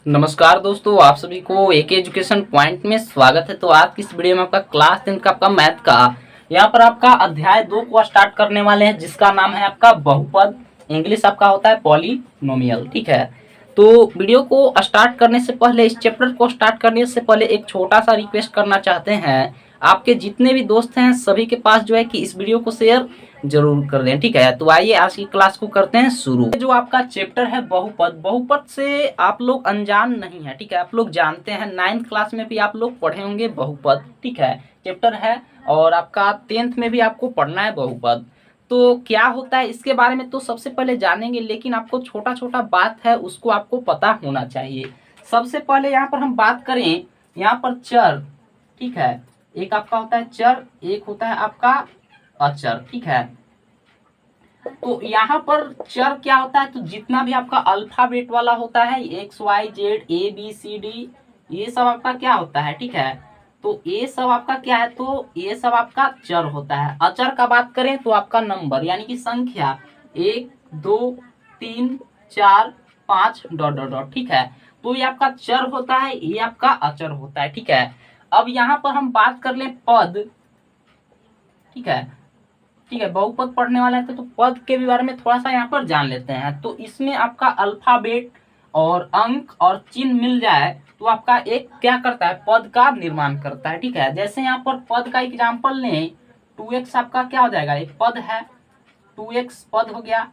नमस्कार दोस्तों, आप सभी को एक एजुकेशन पॉइंट में स्वागत है। तो आज की इस वीडियो में आपका क्लास 10 का आपका मैथ का यहाँ पर आपका अध्याय 2 को स्टार्ट करने वाले हैं, जिसका नाम है आपका बहुपद। इंग्लिश आपका होता है पॉलिनोमियल। ठीक है, तो वीडियो को स्टार्ट करने से पहले, इस चैप्टर को स्टार्ट करने से पहले एक छोटा सा रिक्वेस्ट करना चाहते हैं। आपके जितने भी दोस्त हैं सभी के पास जो है कि इस वीडियो को शेयर जरूर कर दें। ठीक है, तो आइए आज की क्लास को करते हैं शुरू। जो आपका चैप्टर है बहुपद, बहुपद से आप लोग अनजान नहीं है। ठीक है, आप लोग जानते हैं, 9th क्लास में भी आप लोग पढ़े होंगे बहुपद। ठीक है, चैप्टर है और आपका 10th में भी आपको पढ़ना है बहुपद। तो क्या होता है इसके बारे में तो सबसे पहले जानेंगे, लेकिन आपको छोटा छोटा बात है उसको आपको पता होना चाहिए। सबसे पहले यहाँ पर हम बात करें, यहाँ पर चर। ठीक है, एक आपका होता है चर, एक होता है आपका अचर। ठीक है, तो यहाँ पर चर क्या होता है, तो जितना भी आपका अल्फाबेट वाला होता है, X Y Z A B C D, ये सब आपका क्या होता है। ठीक है, तो ये सब आपका क्या है, तो ये सब आपका चर होता है। अचर का बात करें तो आपका नंबर यानी कि संख्या 1 2 3 4 5 डॉट डॉट डॉट। ठीक है, तो ये आपका चर होता है, ये आपका अचर होता है। ठीक है, अब यहाँ पर हम बात कर लें पद। ठीक है, ठीक है, बहुपद पढ़ने वाले हैं तो पद के भी बारे में थोड़ा सा यहाँ पर जान लेते हैं। तो इसमें आपका अल्फाबेट और अंक और चिन्ह मिल जाए तो आपका एक क्या करता है, पद का निर्माण करता है। ठीक है, जैसे यहाँ पर पद का एग्जाम्पल लें, 2x आपका क्या हो जाएगा, एक पद है, 2x पद हो गया,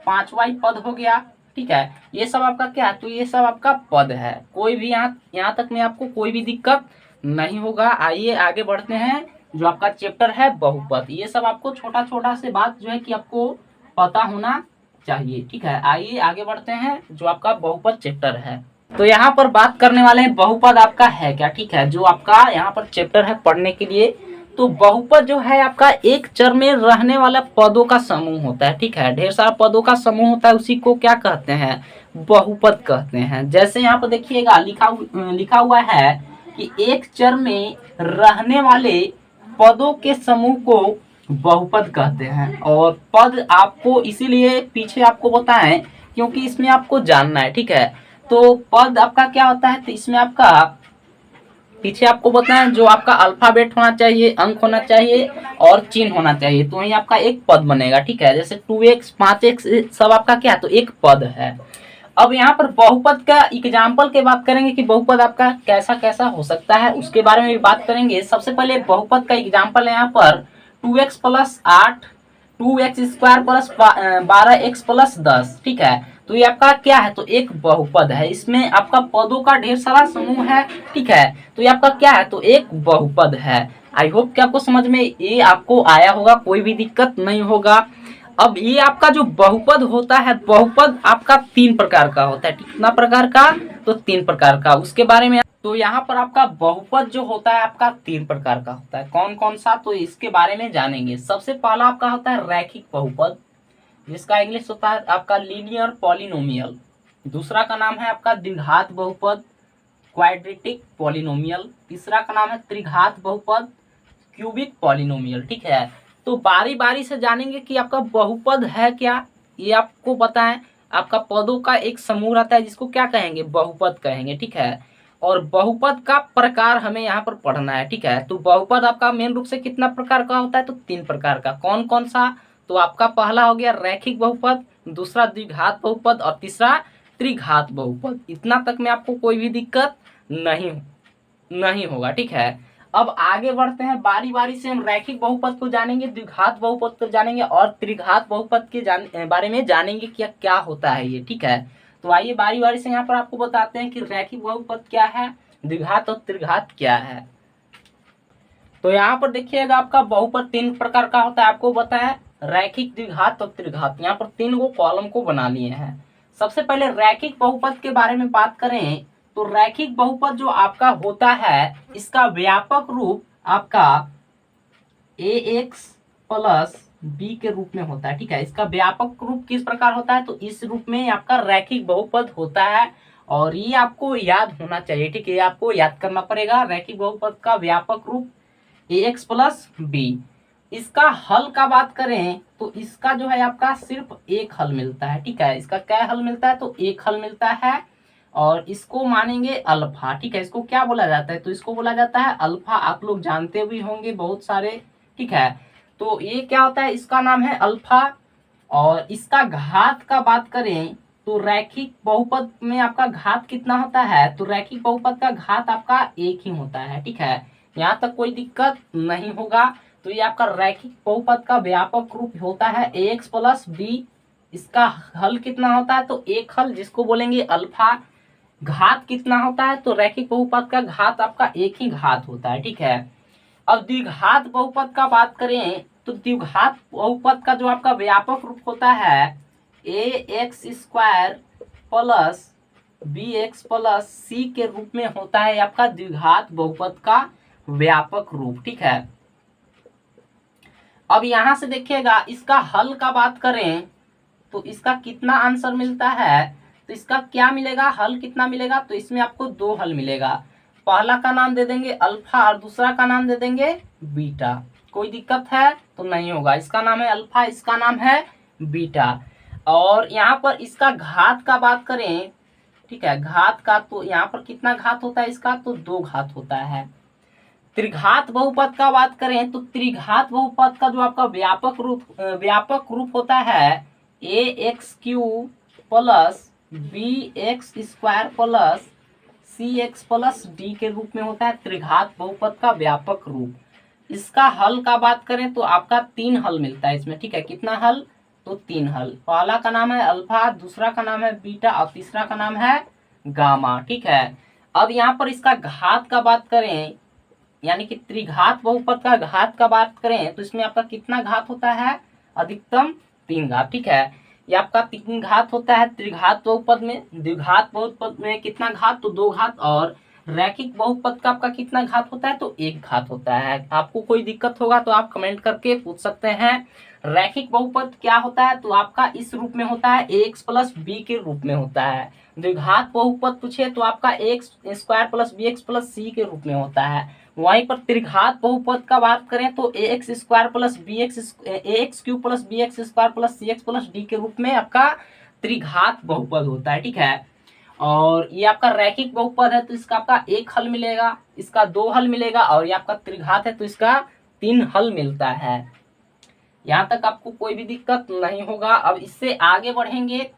5y पद हो गया। ठीक है, ये सब आपका क्या है, तो ये सब आपका पद है। कोई भी यहाँ तक में आपको कोई भी दिक्कत नहीं होगा। आइए आगे बढ़ते हैं। जो आपका चैप्टर है बहुपद, ये सब आपको छोटा छोटा से बात जो है कि आपको पता होना चाहिए। ठीक है, आइए आगे बढ़ते हैं। जो आपका बहुपद चैप्टर है, तो यहाँ पर बात करने वाले हैं बहुपद आपका है क्या। ठीक है, जो आपका यहाँ पर चैप्टर है पढ़ने के लिए, तो बहुपद जो है आपका एक चर में रहने वाला पदों का समूह होता है। ठीक है, ढेर सारा पदों का समूह होता है, उसी को क्या कहते हैं, बहुपद कहते हैं। जैसे यहाँ पर देखिएगा लिखा हुआ है कि एक चर में रहने वाले पदों के समूह को बहुपद कहते हैं। और पद आपको इसीलिए पीछे आपको बताएं क्योंकि इसमें आपको जानना है। ठीक है, तो पद आपका क्या होता है, तो इसमें आपका पीछे आपको बताएं जो आपका अल्फाबेट होना चाहिए, अंक होना चाहिए और चिन्ह होना चाहिए, तो वही आपका एक पद बनेगा। ठीक है, जैसे 2x 5x सब आपका क्या है, तो एक पद है। अब यहाँ पर बहुपद का एग्जाम्पल के बात करेंगे कि बहुपद आपका कैसा कैसा हो सकता है, उसके बारे में भी बात करेंगे। सबसे पहले बहुपद का एग्जाम्पल है यहाँ पर 2x plus 8, 2x square plus 12x plus 10। ठीक है, तो ये आपका क्या है, तो एक बहुपद है। इसमें आपका पदों का ढेर सारा समूह है। ठीक है, तो ये आपका क्या है, तो एक बहुपद है। आई होप कि आपको समझ में ये आपको आया होगा, कोई भी दिक्कत नहीं होगा। अब ये आपका जो बहुपद होता है, बहुपद आपका 3 प्रकार का होता है। कितना प्रकार का, तो 3 प्रकार का, उसके बारे में। तो यहाँ पर आपका बहुपद जो होता है आपका 3 प्रकार का होता है। कौन कौन सा, तो इसके बारे में जानेंगे। सबसे पहला आपका होता है रैखिक बहुपद, जिसका इंग्लिश होता है आपका लीनियर पॉलिनोमियल। दूसरा का नाम है आपका द्विघात बहुपद, क्वाड्रेटिक पॉलिनोमियल। तीसरा का नाम है त्रिघात बहुपद, क्यूबिक पॉलिनोमियल। ठीक है, तो बारी बारी से जानेंगे कि आपका बहुपद है क्या, ये आपको बताएं। आपका पदों का एक समूह रहता है जिसको क्या कहेंगे, बहुपद कहेंगे। ठीक है, और बहुपद का प्रकार हमें यहाँ पर पढ़ना है। ठीक है, तो बहुपद आपका मेन रूप से कितना प्रकार का होता है, तो 3 प्रकार का। कौन कौन सा, तो आपका पहला हो गया रैखिक बहुपद, दूसरा द्विघात बहुपद और तीसरा त्रिघात बहुपद। इतना तक में आपको कोई भी दिक्कत नहीं नहीं होगा। ठीक है, अब आगे बढ़ते हैं, बारी बारी से हम रैखिक बहुपद को जानेंगे, द्विघात बहुपद को जानेंगे और त्रिघात बहुपद के बारे में जानेंगे कि क्या होता है ये। ठीक है, तो आइए बारी बारी से यहाँ पर आपको बताते हैं कि रैखिक बहुपद क्या है, द्विघात और त्रिघात क्या है। तो यहाँ पर देखिएगा आपका बहुपद 3 प्रकार का होता है, आपको बताया रैखिक, द्विघात और त्रिघात। यहाँ पर 3 गो कॉलम को बना लिए हैं। सबसे पहले रैखिक बहुपद के बारे में बात करें, तो रैखिक बहुपद जो आपका होता है, इसका व्यापक रूप आपका ax प्लस b के रूप में होता है। ठीक है, इसका व्यापक रूप किस प्रकार होता है, तो इस रूप में आपका रैखिक बहुपद होता है और ये आपको याद होना चाहिए। ठीक है, आपको याद करना पड़ेगा। रैखिक बहुपद का व्यापक रूप ax प्लस b। इसका हल का बात करें तो इसका जो है आपका सिर्फ एक हल मिलता है। ठीक है, इसका क्या हल मिलता है, तो एक हल मिलता है। और इसको मानेंगे अल्फा। ठीक है, इसको क्या बोला जाता है, तो इसको बोला जाता है अल्फा। आप लोग जानते भी होंगे बहुत सारे। ठीक है, तो ये क्या होता है, इसका नाम है अल्फा। और इसका घात का बात करें तो रैखिक बहुपद में आपका घात कितना होता है, तो रैखिक बहुपद का घात आपका एक ही होता है। ठीक है, यहाँ तक कोई दिक्कत नहीं होगा। तो ये आपका रैखिक बहुपद का व्यापक रूप होता है ax प्लस बी। इसका हल कितना होता है, तो एक हल जिसको बोलेंगे अल्फा। घात कितना होता है, तो रैखिक बहुपद का घात आपका एक ही घात होता है। ठीक है, अब द्विघात बहुपद का बात करें तो द्विघात बहुपद का जो आपका व्यापक रूप होता है A X square plus B X plus C के रूप में होता है आपका द्विघात बहुपद का व्यापक रूप। ठीक है, अब यहां से देखिएगा इसका हल का बात करें तो इसका कितना आंसर मिलता है, तो इसका क्या मिलेगा, हल कितना मिलेगा, तो इसमें आपको दो हल मिलेगा। पहला का नाम दे देंगे अल्फा और दूसरा का नाम दे देंगे बीटा। कोई दिक्कत है तो नहीं होगा, इसका नाम है अल्फा, इसका नाम है बीटा। और यहाँ पर इसका घात का बात करें, ठीक है, घात का तो यहाँ पर कितना घात होता है इसका, तो दो घात होता है। त्रिघात बहुपद का बात करें तो त्रिघात बहुपद का जो आपका व्यापक रूप होता है A X cube plus B X square plus C X plus D के रूप में होता है त्रिघात बहुपद का व्यापक रूप। इसका हल का बात करें तो आपका तीन हल मिलता है इसमें। ठीक है, कितना हल, तो तीन हल। पहला का नाम है अल्फा, दूसरा का नाम है बीटा और तीसरा का नाम है गामा। ठीक है, अब यहाँ पर इसका घात का बात करें, यानी कि त्रिघात बहुपद का घात का बात करें तो इसमें आपका कितना घात होता है, अधिकतम तीन घात। ठीक है, ये आपका तीन घात होता है त्रिघात बहुपद में। द्विघात बहुपद में कितना घात, तो दो घात। और रैखिक बहुपद का आपका कितना घात होता है, तो एक घात होता है। आपको कोई दिक्कत होगा तो आप कमेंट करके पूछ सकते हैं। रैखिक बहुपद क्या होता है, तो आपका इस रूप में होता है एक्स प्लस बी के रूप में होता है। द्विघात बहुपद पूछे तो आपका X square plus B X plus C के रूप में होता है। वहीं पर त्रिघात बहुपद का बात करें तो A X square plus B X cube plus B X square plus C X plus D के रूप में आपका त्रिघात बहुपद होता है। ठीक है, और ये आपका रैखिक बहुपद है तो इसका आपका एक हल मिलेगा, इसका दो हल मिलेगा, और ये आपका त्रिघात है तो इसका तीन हल मिलता है। यहाँ तक आपको कोई भी दिक्कत नहीं होगा। अब इससे आगे बढ़ेंगे,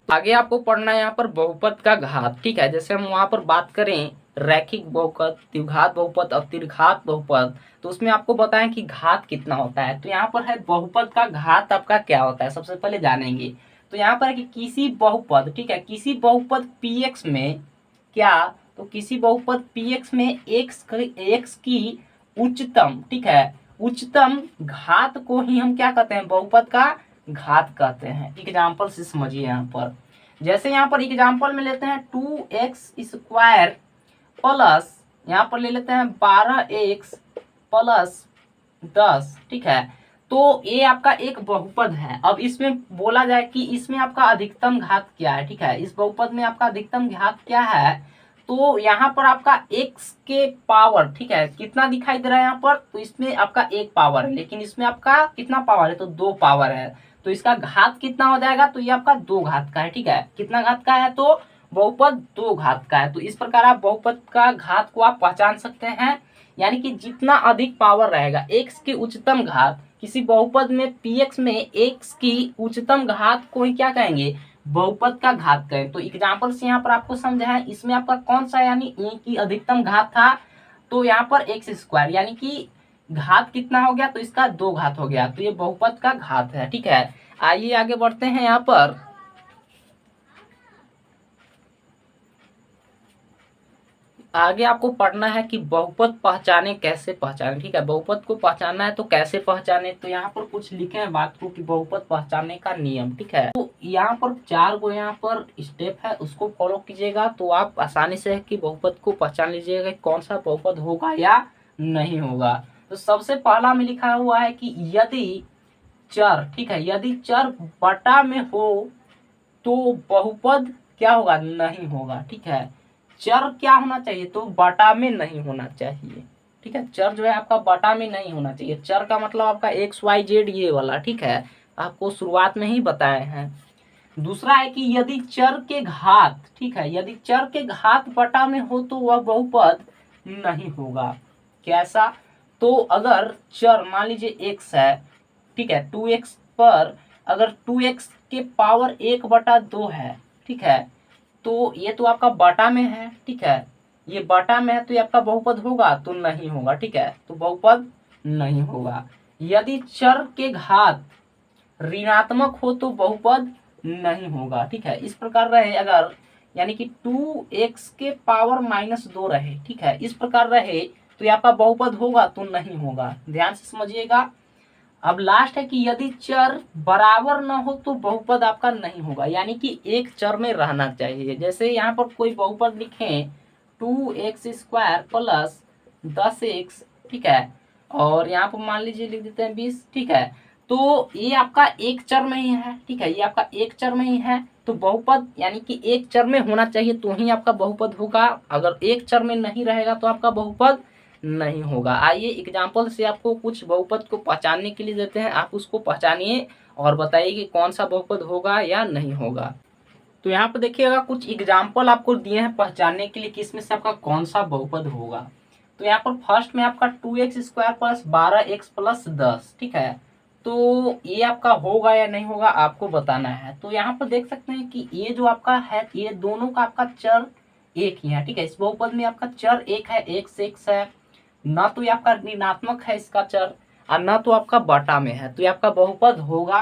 आगे आपको पढ़ना है यहाँ पर बहुपद का घात। ठीक है, जैसे हम वहां पर बात करें रैखिक बहुपद, द्विघात बहुपद और त्रिघात बहुपद, तो उसमें आपको बताएं कि घात कितना होता है। तो यहाँ पर है बहुपद का घात आपका क्या होता है, सबसे पहले जानेंगे। तो यहाँ पर है कि किसी बहुपद, ठीक है, किसी बहुपद px में क्या, तो किसी बहुपद px में x की उच्चतम, ठीक है, उच्चतम घात को ही हम क्या कहते हैं, बहुपद का घात कहते हैं। एग्जाम्पल से समझिए यहाँ पर, जैसे यहाँ पर एग्जाम्पल में लेते हैं 2x स्क्वायर प्लस यहाँ पर ले लेते हैं 12x प्लस 10। ठीक है, तो ये आपका एक बहुपद है। अब इसमें बोला जाए कि इसमें आपका अधिकतम घात क्या है। ठीक है, इस बहुपद में आपका अधिकतम घात क्या है, तो यहाँ पर आपका x के पावर, ठीक है, कितना दिखाई दे रहा है यहाँ पर, तो इसमें आपका एक पावर है, लेकिन इसमें आपका कितना पावर है, तो दो पावर है। तो इसका घात कितना हो जाएगा, तो ये आपका दो घात का है। ठीक है, कितना घात का है, तो बहुपद दो घात का है। तो इस प्रकार आप बहुपद का घात को आप पहचान सकते हैं, यानी कि जितना अधिक पावर रहेगा x की उच्चतम घात, किसी बहुपद में px में x की उच्चतम घात को ही क्या कहेंगे, बहुपद का घात कहें। तो एग्जाम्पल से यहाँ पर आपको समझा है, इसमें आपका कौन सा यानी a की अधिकतम घात था, तो यहाँ पर एक्स स्क्वायर, यानी कि घात कितना हो गया, तो इसका दो घात हो गया, तो ये बहुपद का घात है। ठीक है, आइए आगे बढ़ते हैं। यहाँ पर आगे आपको पढ़ना है कि बहुपद पहचाने, कैसे पहचाने। ठीक है, बहुपद को पहचानना है तो कैसे पहचाने, तो यहाँ पर कुछ लिखे हैं बात को कि बहुपद पहचानने का नियम। ठीक है, तो यहाँ पर चार गो यहाँ पर स्टेप है, उसको फॉलो कीजिएगा तो आप आसानी से कि बहुपद को पहचान लीजिएगा कौन सा बहुपद होगा या नहीं होगा। तो सबसे पहला में लिखा हुआ है कि यदि चर, ठीक है, यदि चर बटा में हो तो बहुपद क्या होगा, नहीं होगा। ठीक है, चर क्या होना चाहिए, तो बटा में नहीं होना चाहिए। ठीक है, चर जो है आपका बटा में नहीं होना चाहिए। चर का मतलब आपका एक्स वाई जेड ये वाला। ठीक है, आपको शुरुआत में ही बताए हैं। दूसरा है कि यदि चर के घात, ठीक है, यदि चर के घात बटा में हो तो वह बहुपद नहीं होगा। कैसा? तो अगर चर मान लीजिए x है, ठीक है, 2x पर अगर 2x के पावर 1/2 है, ठीक है, तो ये तो आपका बटा में है, ठीक है, ये बटा में है तो ये आपका बहुपद होगा तो नहीं होगा, ठीक है, तो बहुपद नहीं होगा। यदि चर के घात ऋणात्मक हो तो बहुपद नहीं होगा, ठीक है, इस प्रकार रहे अगर, यानी कि 2x के पावर -2 रहे, ठीक है, इस प्रकार रहे तो ये आपका बहुपद होगा तो नहीं होगा, ध्यान से समझिएगा। अब लास्ट है कि यदि चर बराबर न हो तो बहुपद आपका नहीं होगा, यानी कि एक चर में रहना चाहिए। जैसे यहाँ पर कोई बहुपद लिखें 2x² प्लस 10x, ठीक है, और यहाँ पर मान लीजिए लिख देते हैं 20, ठीक है, तो ये आपका एक चर में ही है, ठीक है, ये आपका एक चर में ही है तो बहुपद यानी कि एक चर में होना चाहिए तो ही आपका बहुपद होगा। अगर एक चर में नहीं रहेगा तो आपका बहुपद नहीं होगा। आइए एग्जाम्पल से आपको कुछ बहुपद को पहचानने के लिए देते हैं, आप उसको पहचानिए और बताइए कि कौन सा बहुपद होगा या नहीं होगा। तो यहाँ पर देखिएगा कुछ एग्जाम्पल आपको दिए हैं पहचानने के लिए कि इसमें से आपका कौन सा बहुपद होगा। तो यहाँ पर फर्स्ट में आपका 2x² प्लस 12x प्लस 10, ठीक है, तो ये आपका होगा या नहीं होगा आपको बताना है। तो यहाँ पर देख सकते हैं कि ये जो आपका है ये दोनों का आपका चर एक ही है, ठीक है, इस बहुपद में आपका चर एक है, x है, ना तो ये आपका ऋणात्मक है इसका चर और ना तो आपका बटा में है, तो ये आपका बहुपद होगा,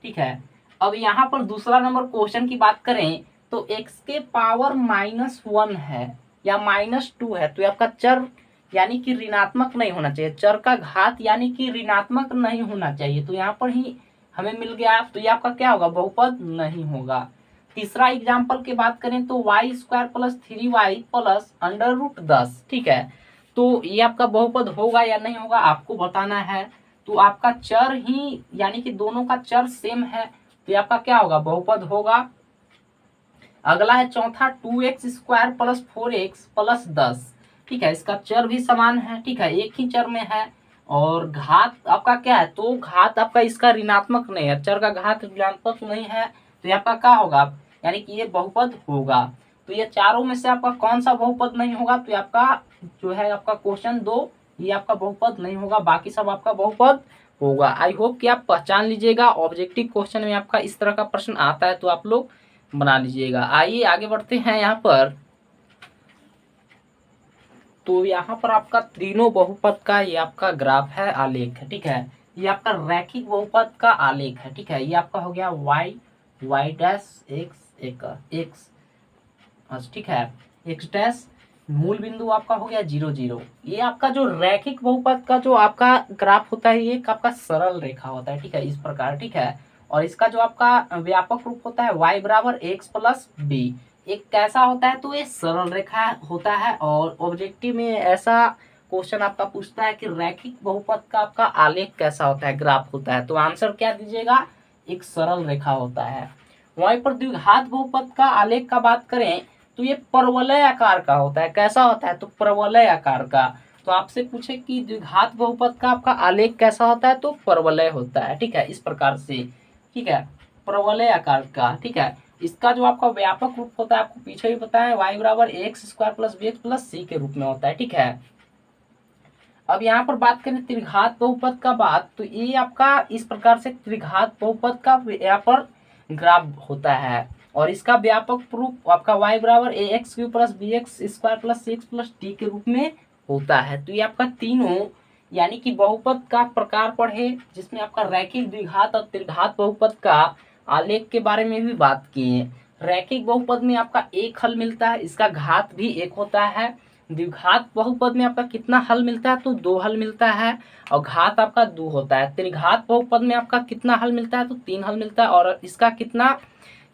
ठीक है। अब यहाँ पर दूसरा नंबर क्वेश्चन की बात करें तो x के पावर -1 है या -2 है तो ये आपका चर यानी कि ऋणात्मक नहीं होना चाहिए, चर का घात यानी कि ऋणात्मक नहीं होना चाहिए, तो यहाँ पर ही हमें मिल गया, तो ये आपका क्या होगा, बहुपद नहीं होगा। तीसरा एग्जाम्पल की बात करें तो y² प्लस 3y प्लस √10, ठीक है, तो ये आपका बहुपद होगा या नहीं होगा आपको बताना है। तो आपका चर ही यानी कि दोनों का चर सेम है तो ये आपका क्या होगा, बहुपद होगा। अगला है चौथा 2x² प्लस 4x प्लस 10, ठीक है, इसका चर भी समान है, ठीक है, एक ही चर में है और घात आपका क्या है, तो घात आपका इसका ऋणात्मक नहीं है, चर का घात ऋणात्मक नहीं है तो ये आपका क्या होगा, यानी कि ये बहुपद होगा। तो ये चारों में से आपका कौन सा बहुपद नहीं होगा, तो ये आपका जो है आपका क्वेश्चन 2 ये आपका बहुपद नहीं होगा, बाकी सब आपका बहुपद होगा। आई होप कि आप पहचान लीजिएगा, ऑब्जेक्टिव क्वेश्चन में आपका इस तरह का प्रश्न आता है तो आप लोग बना लीजिएगा। आइए आगे बढ़ते हैं यहाँ पर। तो यहाँ पर आपका तीनों बहुपद का ये आपका ग्राफ है, आलेख है, ठीक है, ये आपका रैखिक बहुपद का आलेख है, ठीक है, ये आपका हो गया y डैश x, ठीक है, x डैश मूल बिंदु आपका हो गया 0 0। ये आपका जो रैखिक बहुपद का जो आपका ग्राफ होता है ये आपका सरल रेखा होता है, ठीक है, इस प्रकार, ठीक है, और इसका जो आपका व्यापक रूप होता है y बराबर x प्लस b, एक कैसा होता है, तो ये सरल रेखा होता है। और ऑब्जेक्टिव में ऐसा क्वेश्चन आपका पूछता है कि रैखिक बहुपद का आपका आलेख कैसा होता है, ग्राफ होता है, तो आंसर क्या दीजिएगा, एक सरल रेखा होता है। वहीं पर द्विघात बहुपद का आलेख का बात करें तो ये परवलय आकार का होता है, कैसा होता है, तो परवलय आकार का। तो आपसे पूछे कि द्विघात बहुपद का आपका आलेख कैसा होता है, तो परवलय होता है, ठीक है, इस प्रकार से, ठीक है, परवलय आकार का, ठीक है। इसका जो आपका व्यापक रूप होता है आपको पीछे भी पता है, y बराबर x² plus bx plus c के रूप में होता है, ठीक है। अब यहाँ पर बात करें त्रिघात बहुपद का बात, तो ये आपका इस प्रकार से त्रिघात बहुपद का यहाँ पर ग्राफ होता है और इसका व्यापक रूप आपका y बराबर ax³ plus bx² plus c plus d के रूप में होता है। तो ये आपका तीनों यानी कि बहुपद का प्रकार पढ़े जिसमें आपका रैखिक, द्विघात और त्रिघात बहुपद का आलेख के बारे में भी बात किए। रैखिक बहुपद में आपका एक हल मिलता है, इसका घात भी एक होता है। द्विघात बहुपद में आपका कितना हल मिलता है, तो 2 हल मिलता है और घात आपका 2 होता है। त्रिघात बहुपद में आपका कितना हल मिलता है, तो 3 हल मिलता है और इसका कितना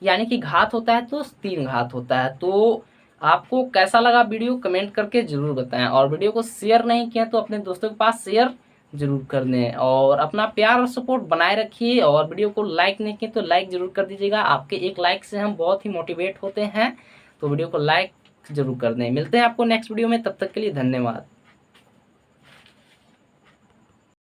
यानी कि घात होता है, तो 3 घात होता है। तो आपको कैसा लगा वीडियो कमेंट करके जरूर बताएं और वीडियो को शेयर नहीं किया तो अपने दोस्तों के पास शेयर जरूर कर दें और अपना प्यार और सपोर्ट बनाए रखिए। और वीडियो को लाइक नहीं किए तो लाइक जरूर कर दीजिएगा, आपके एक लाइक से हम बहुत ही मोटिवेट होते हैं, तो वीडियो को लाइक जरूर कर दें। मिलते हैं आपको नेक्स्ट वीडियो में, तब तक के लिए धन्यवाद।